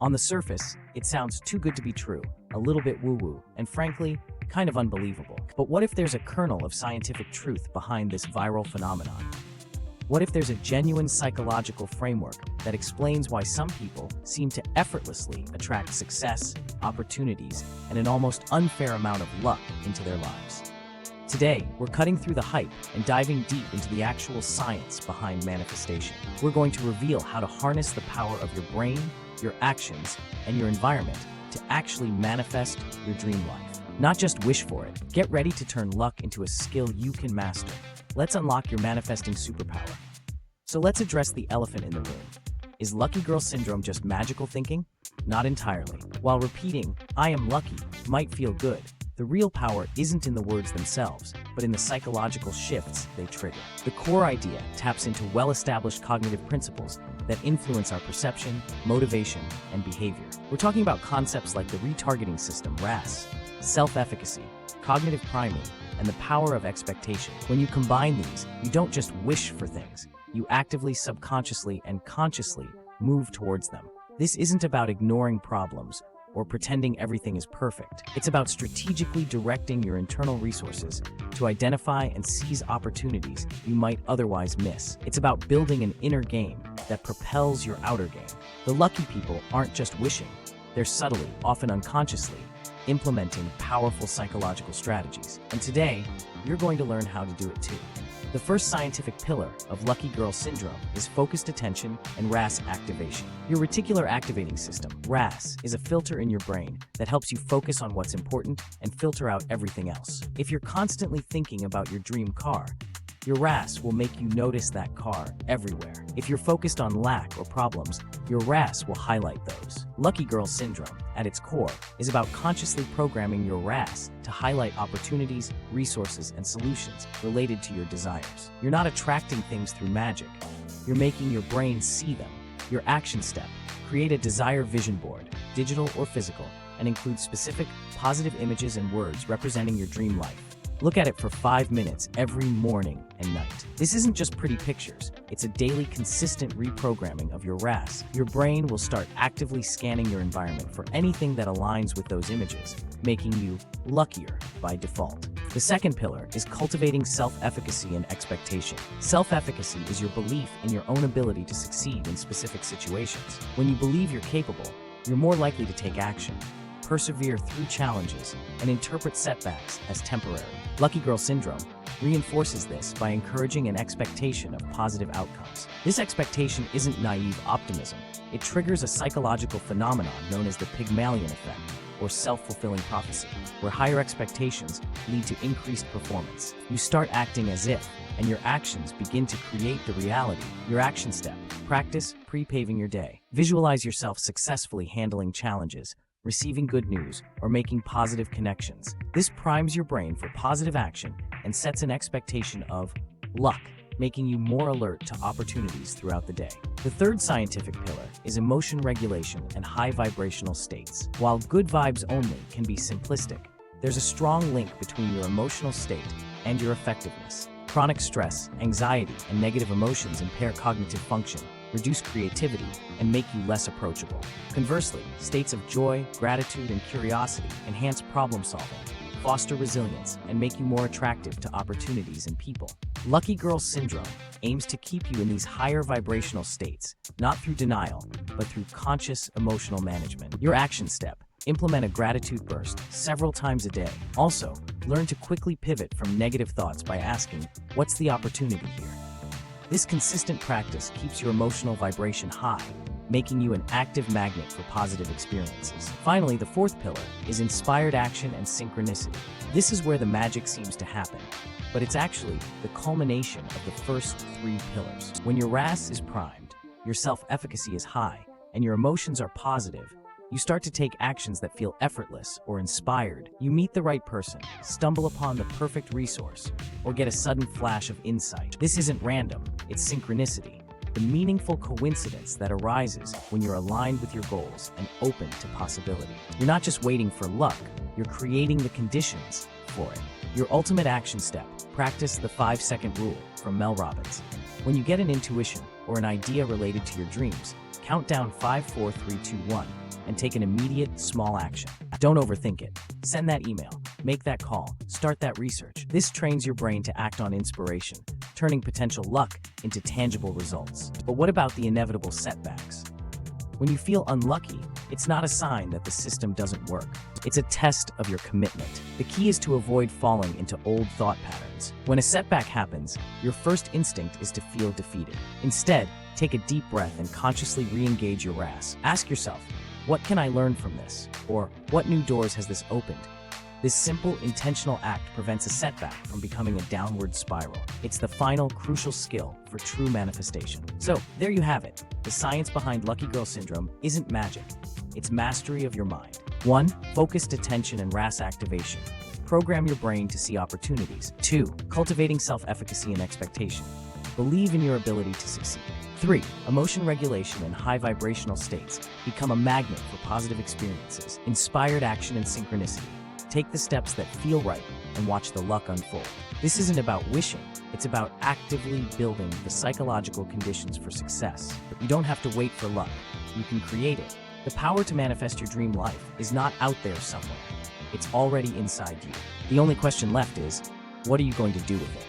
On the surface, it sounds too good to be true, a little bit woo-woo, and frankly, kind of unbelievable. But what if there's a kernel of scientific truth behind this viral phenomenon? What if there's a genuine psychological framework that explains why some people seem to effortlessly attract success, opportunities, and an almost unfair amount of luck into their lives? Today, we're cutting through the hype and diving deep into the actual science behind manifestation. We're going to reveal how to harness the power of your brain, your actions, and your environment to actually manifest your dream life. Not just wish for it. Get ready to turn luck into a skill you can master. Let's unlock your manifesting superpower. So let's address the elephant in the room. Is lucky girl syndrome just magical thinking? Not entirely. While repeating, "I am lucky," might feel good, the real power isn't in the words themselves, but in the psychological shifts they trigger. The core idea taps into well-established cognitive principles that influence our perception, motivation, and behavior. We're talking about concepts like the retargeting system, RAS, self-efficacy, cognitive priming, and the power of expectation. When you combine these, you don't just wish for things, you actively, subconsciously, and consciously move towards them. This isn't about ignoring problems or pretending everything is perfect. It's about strategically directing your internal resources to identify and seize opportunities you might otherwise miss. It's about building an inner game that propels your outer game. The lucky people aren't just wishing, they're subtly, often unconsciously, implementing powerful psychological strategies. And today, you're going to learn how to do it too. The first scientific pillar of lucky girl syndrome is focused attention and RAS activation. Your reticular activating system, RAS, is a filter in your brain that helps you focus on what's important and filter out everything else. If you're constantly thinking about your dream car, your RAS will make you notice that car everywhere. If you're focused on lack or problems, your RAS will highlight those. Lucky girl syndrome, at its core, is about consciously programming your RAS to highlight opportunities, resources, and solutions related to your desires. You're not attracting things through magic. You're making your brain see them. Your action step: create a desire vision board, digital or physical, and include specific, positive images and words representing your dream life. Look at it for 5 minutes every morning and night. This isn't just pretty pictures, it's a daily consistent reprogramming of your RAS. Your brain will start actively scanning your environment for anything that aligns with those images, making you luckier by default. The second pillar is cultivating self-efficacy and expectation. Self-efficacy is your belief in your own ability to succeed in specific situations. When you believe you're capable, you're more likely to take action, persevere through challenges, and interpret setbacks as temporary. Lucky girl syndrome reinforces this by encouraging an expectation of positive outcomes. This expectation isn't naive optimism. It triggers a psychological phenomenon known as the Pygmalion effect, or self-fulfilling prophecy, where higher expectations lead to increased performance. You start acting as if, and your actions begin to create the reality. Your action step: practice pre-paving your day. Visualize yourself successfully handling challenges, receiving good news, or making positive connections. This primes your brain for positive action and sets an expectation of luck, making you more alert to opportunities throughout the day. The third scientific pillar is emotion regulation and high vibrational states. While good vibes only can be simplistic, there's a strong link between your emotional state and your effectiveness. Chronic stress, anxiety, and negative emotions impair cognitive function, reduce creativity, and make you less approachable. Conversely, states of joy, gratitude, and curiosity enhance problem solving, foster resilience, and make you more attractive to opportunities and people. Lucky girl syndrome aims to keep you in these higher vibrational states, not through denial, but through conscious emotional management. Your action step: implement a gratitude burst several times a day. Also, learn to quickly pivot from negative thoughts by asking, "What's the opportunity here?" This consistent practice keeps your emotional vibration high, making you an active magnet for positive experiences. Finally, the fourth pillar is inspired action and synchronicity. This is where the magic seems to happen, but it's actually the culmination of the first 3 pillars. When your RAS is primed, your self-efficacy is high, and your emotions are positive, you start to take actions that feel effortless or inspired. You meet the right person, stumble upon the perfect resource, or get a sudden flash of insight. This isn't random, it's synchronicity, the meaningful coincidence that arises when you're aligned with your goals and open to possibility. You're not just waiting for luck, you're creating the conditions for it. Your ultimate action step: practice the 5-second rule from Mel Robbins. When you get an intuition or an idea related to your dreams, count down 5, 4, 3, 2, 1, and take an immediate, small action. Don't overthink it. Send that email, make that call, start that research. This trains your brain to act on inspiration, turning potential luck into tangible results. But what about the inevitable setbacks? When you feel unlucky, it's not a sign that the system doesn't work. It's a test of your commitment. The key is to avoid falling into old thought patterns. When a setback happens, your first instinct is to feel defeated. Instead, take a deep breath and consciously re-engage your RAS. Ask yourself, what can I learn from this? Or what new doors has this opened? This simple, intentional act prevents a setback from becoming a downward spiral. It's the final, crucial skill for true manifestation. So, there you have it. The science behind Lucky Girl Syndrome isn't magic. It's mastery of your mind. 1. Focused attention and RAS activation. Program your brain to see opportunities. 2. Cultivating self-efficacy and expectation. Believe in your ability to succeed. 3. Emotion regulation and high vibrational states. Become a magnet for positive experiences. Inspired action and synchronicity. Take the steps that feel right and watch the luck unfold. This isn't about wishing, it's about actively building the psychological conditions for success. You don't have to wait for luck, you can create it. The power to manifest your dream life is not out there somewhere. It's already inside you. The only question left is, what are you going to do with it?